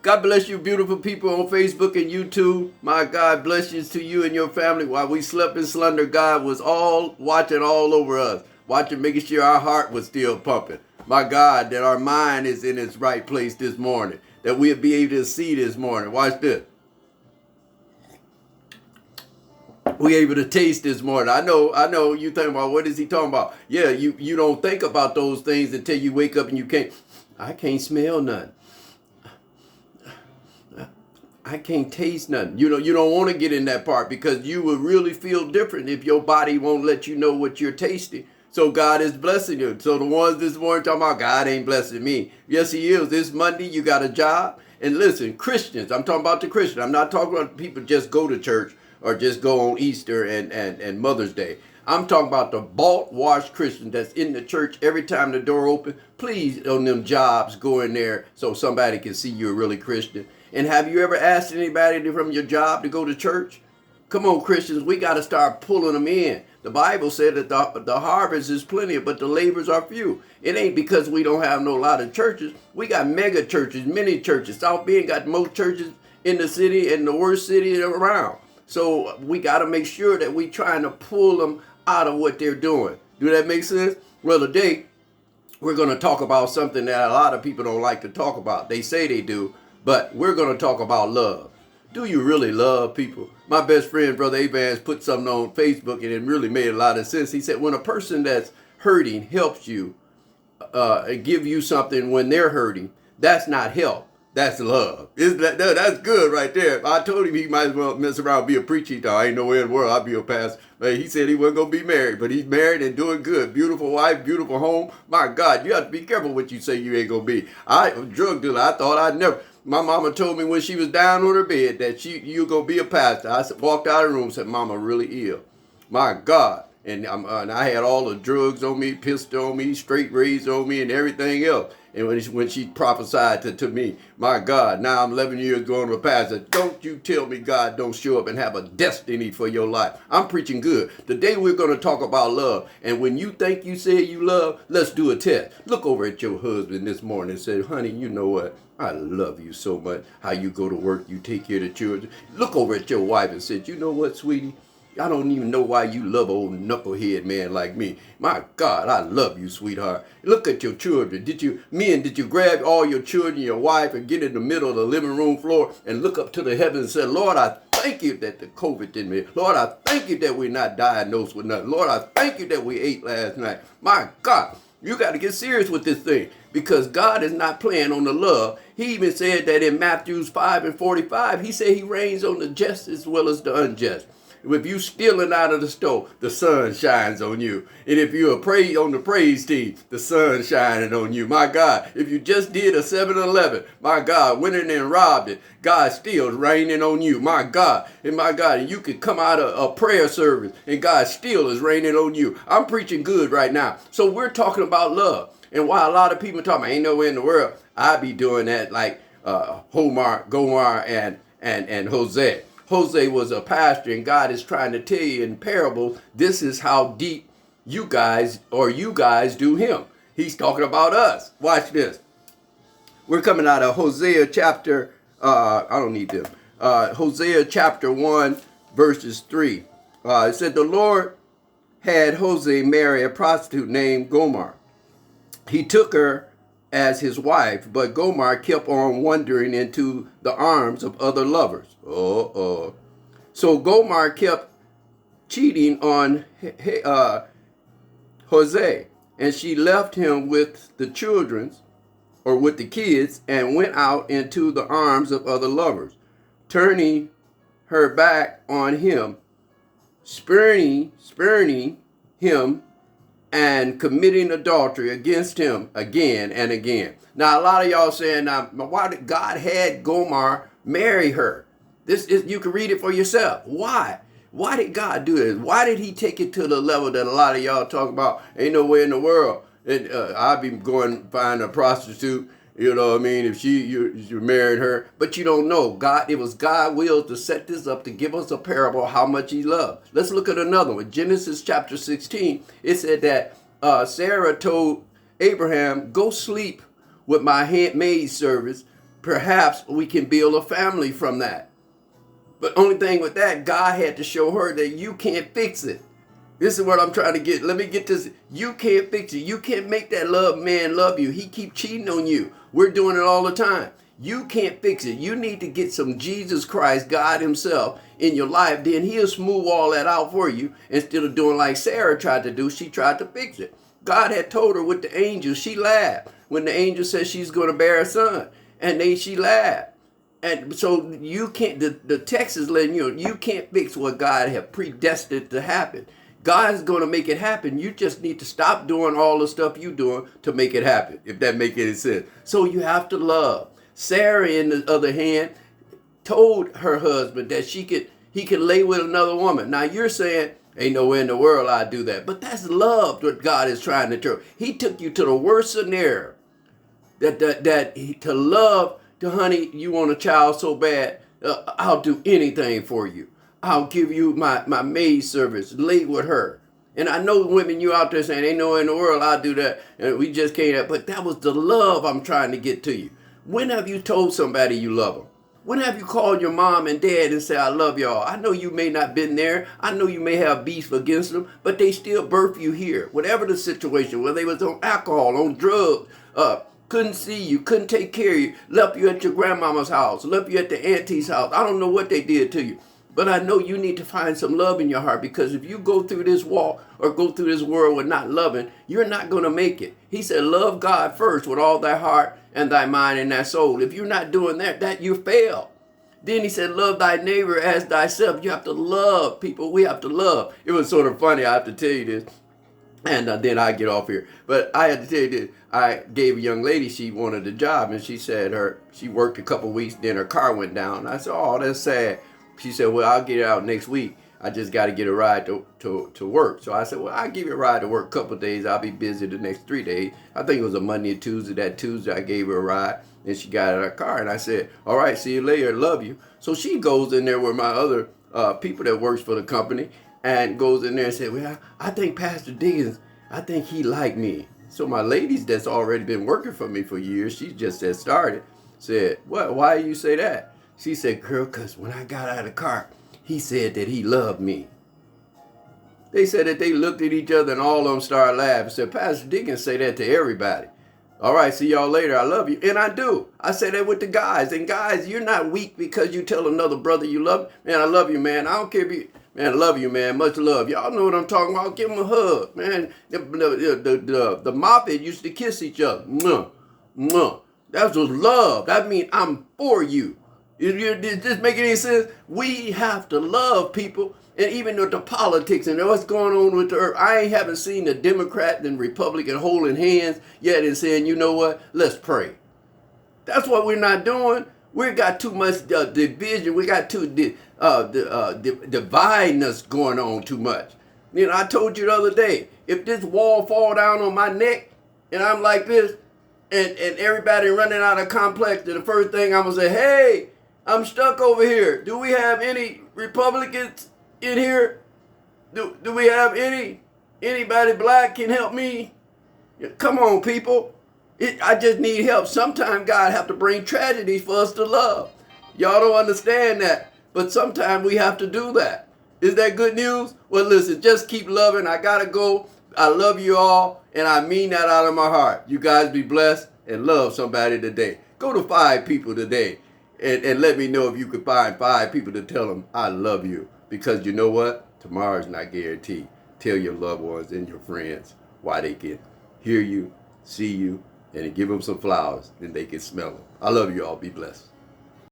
God bless you, beautiful people on Facebook and YouTube. My God, blessings to you and your family. While we slept in slumber, God was all watching all over us, watching, making sure our heart was still pumping. My God, that our mind is in its right place this morning, that we'll be able to see this morning. Watch this. We able to taste this morning. I know you think about, what is he talking about? Yeah, you don't think about those things until you wake up and I can't smell nothing. I can't taste nothing. You don't want to get in that part, because you will really feel different if your body won't let you know what you're tasting. So God is blessing you. So the ones this morning talking about God ain't blessing me. Yes, he is. This Monday, you got a job. And listen, Christians, I'm talking about the Christian. I'm not talking about people just go to church or just go on Easter and Mother's Day. I'm talking about the bought-washed Christian that's in the church every time the door opens. Please, on them jobs, go in there so somebody can see you're really Christian. And have you ever asked anybody from your job to go to church? Come on, Christians, we got to start pulling them in. The Bible said that the harvest is plenty, but the labors are few. It ain't because we don't have no lot of churches. We got mega churches, many churches. South Bend got most churches in the city and the worst city around. So we got to make sure that we trying to pull them out of what they're doing. Do that make sense? Well, today we're going to talk about something that a lot of people don't like to talk about. They say they do, but we're going to talk about love. Do you really love people? My best friend, Brother Evans, put something on Facebook, and it really made a lot of sense. He said, when a person that's hurting helps you, give you something when they're hurting, that's not help. That's love. That's good right there. I told him he might as well mess around and be a preacher. I ain't nowhere in the world I'll be a pastor. But he said he wasn't going to be married, but he's married and doing good. Beautiful wife, beautiful home. My God, you have to be careful what you say you ain't going to be. Drug dealer, I thought I'd never. My mama told me when she was down on her bed that you're going to be a pastor. I walked out of the room and said, Mama really ill. My God. And I had all the drugs on me, pistol on me, straight razor on me, and everything else. And when she prophesied to me, my God, now I'm 11 years going to a pastor. Don't you tell me God don't show up and have a destiny for your life. I'm preaching good. Today we're going to talk about love. And when you think you say you love, let's do a test. Look over at your husband this morning and say, honey, you know what? I love you so much. How you go to work, you take care of the children. Look over at your wife and say, you know what, sweetie? I don't even know why you love old knucklehead man like me. My God, I love you, sweetheart. Look at your children. Did you grab all your children, your wife, and get in the middle of the living room floor and look up to the heavens and say, Lord, I thank you that the COVID didn't me. Lord, I thank you that we're not diagnosed with nothing. Lord, I thank you that we ate last night. My God, you got to get serious with this thing, because God is not playing on the love. He even said that in Matthew 5:45, he said he reigns on the just as well as the unjust. If you stealing out of the store, the sun shines on you. And if you're on the praise team, the sun shining on you. My God, if you just did a 7-Eleven, my God, went in there and robbed it, God still is raining on you. My God, and you could come out of a prayer service and God still is raining on you. I'm preaching good right now. So we're talking about love. And while a lot of people talk about ain't nowhere in the world, I be doing that like Gomar and Jose. Jose was a pastor, and God is trying to tell you in parables, this is how deep you guys do him. He's talking about us. Watch this. We're coming out of Hosea chapter, Hosea chapter 1, verses 3. It said, the Lord had Hosea marry a prostitute named Gomer. He took her as his wife, but Gomer kept on wandering into the arms of other lovers. So Gomer kept cheating on Hosea, and she left him with the kids and went out into the arms of other lovers, turning her back on him, spurning him, and committing adultery against him again and again. Now, a lot of y'all saying, now, why did God had Gomer marry her? You can read it for yourself. Why? Why did God do this? Why did he take it to the level that a lot of y'all talk about? Ain't nowhere in the world. I'd be going find a prostitute, you know what I mean, if you married her. But you don't know. It was God's will to set this up to give us a parable of how much he loved. Let's look at another one. Genesis chapter 16. It said that Sarah told Abraham, go sleep with my maid servants perhaps we can build a family from that. But only thing with that, God had to show her that you can't fix it. This is what I'm trying to get. Let me get this. You can't fix it. You can't make that man love you. He keep cheating on you. We're doing it all the time. You can't fix it. You need to get some Jesus Christ, God himself, in your life. Then he'll smooth all that out for you. Instead of doing like Sarah tried to do, she tried to fix it. God had told her with the angel. She laughed when the angel said she's going to bear a son. And she laughed. And so you can't, the text is letting you know, you can't fix what God have predestined to happen. God's going to make it happen. You just need to stop doing all the stuff you're doing to make it happen, if that makes any sense. So you have to love. Sarah, in the other hand, told her husband that he could lay with another woman. Now you're saying, ain't no way in the world I'd do that. But that's love, what God is trying to do. He took you to the worst scenario. To love, to honey, you want a child so bad, I'll do anything for you. I'll give you my maid service, lay with her. And I know women, you out there saying, ain't no way in the world I'll do that. And we just can't. But that was the love I'm trying to get to you. When have you told somebody you love them? When have you called your mom and dad and said, I love y'all? I know you may not been there. I know you may have beef against them, but they still birth you here. Whatever the situation, whether they was on alcohol, on drugs, couldn't see you, couldn't take care of you, left you at your grandmama's house, left you at the auntie's house. I don't know what they did to you. But I know you need to find some love in your heart, because if you go through this walk or go through this world with not loving, you're not going to make it. He said, love God first with all thy heart and thy mind and thy soul. If you're not doing that you fail. Then he said, love thy neighbor as thyself. You have to love people. We have to love. It was sort of funny. I have to tell you this. And then I get off here. But I had to tell you this. I gave a young lady, she wanted a job, and she said she worked a couple of weeks, then her car went down. I said, oh, that's sad. She said, well, I'll get it out next week. I just got to get a ride to work. So I said, well, I'll give you a ride to work a couple of days. I'll be busy the next 3 days. I think it was a Monday and Tuesday. That Tuesday, I gave her a ride, and she got in her car. And I said, all right, see you later. Love you. So she goes in there with my other people that works for the company and goes in there and said, well, I think Pastor Diggins, I think he liked me. So my ladies that's already been working for me for years, she just had started, said, what? Why do you say that? She said, girl, because when I got out of the car, he said that he loved me. They said that they looked at each other and all of them started laughing. Said, Pastor Dickens say that to everybody. All right, see y'all later. I love you. And I do. I say that with the guys. And guys, you're not weak because you tell another brother you love him. Man, I love you, man. I don't care if you... Man, I love you, man. Much love. Y'all know what I'm talking about. Give him a hug, man. The Moffat used to kiss each other. Mwah, mwah. That was love. That means I'm for you. Does this make any sense? We have to love people, and even with the politics and what's going on with the earth. I haven't seen the Democrat and Republican holding hands yet and saying, you know what, let's pray. That's what we're not doing. We got too much division. We got dividedness going on too much. You know, I told you the other day, if this wall fall down on my neck and I'm like this, and everybody running out of complex, then the first thing I'm going to say, hey, I'm stuck over here. Do we have any Republicans in here? Do we have anybody black can help me? Come on, people. I just need help. Sometimes God have to bring tragedies for us to love. Y'all don't understand that. But sometimes we have to do that. Is that good news? Well, listen, just keep loving. I got to go. I love you all. And I mean that out of my heart. You guys be blessed and love somebody today. Go to 5 people today. And let me know if you could find 5 people to tell them I love you. Because you know what? Tomorrow's not guaranteed. Tell your loved ones and your friends why they can hear you, see you, and give them some flowers. Then they can smell them. I love you all. Be blessed.